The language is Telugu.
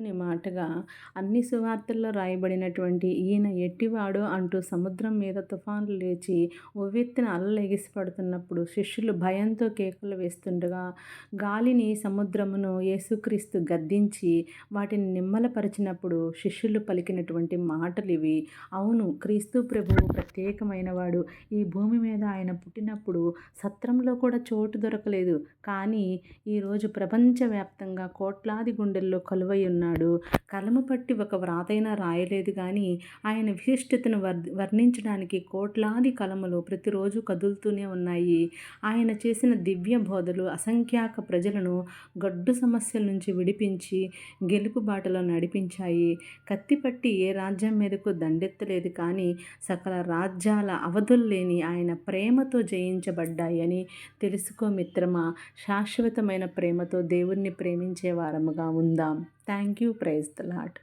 దేవుని మాటగా అన్ని సువార్తల్లో రాయబడినటువంటి ఈయన ఎట్టివాడు అంటూ సముద్రం మీద తుఫాన్లు లేచి ఉవ్వెత్తున అలలు ఎగిసిపడుతున్నప్పుడు శిష్యులు భయంతో కేకలు వేస్తుండగా గాలిని సముద్రమును యేసుక్రీస్తు గద్దించి వాటిని నిమ్మలపరిచినప్పుడు శిష్యులు పలికినటువంటి మాటలు ఇవి. అవును, క్రీస్తు ప్రభువు ప్రత్యేకమైన వాడు. ఈ భూమి మీద ఆయన పుట్టినప్పుడు సత్రంలో కూడా చోటు దొరకలేదు. కానీ ఈరోజు ప్రపంచవ్యాప్తంగా కోట్లాది గుండెల్లో కొలువై ఉన్నాడు. కలము పట్టి ఒక వ్రాతైనా రాయలేదు కానీ ఆయన విశిష్టతను వర్ణించడానికి కోట్లాది కలములు ప్రతిరోజు కదులుతూనే ఉన్నాయి. ఆయన చేసిన దివ్య బోధలు అసంఖ్యాక ప్రజలను గడ్డు సమస్యల నుంచి విడిపించి గెలుపు బాటలో నడిపించాయి. కత్తిపట్టి ఏ రాజ్యం మీదకు దండెత్తలేదు కానీ సకల రాజ్యాల అవధులు లేని ఆయన ప్రేమతో జయించబడ్డాయని తెలుసుకో మిత్రమా. శాశ్వతమైన ప్రేమతో దేవుణ్ణి ప్రేమించే వారముగా ఉందాం. Thank you. Praise the lord.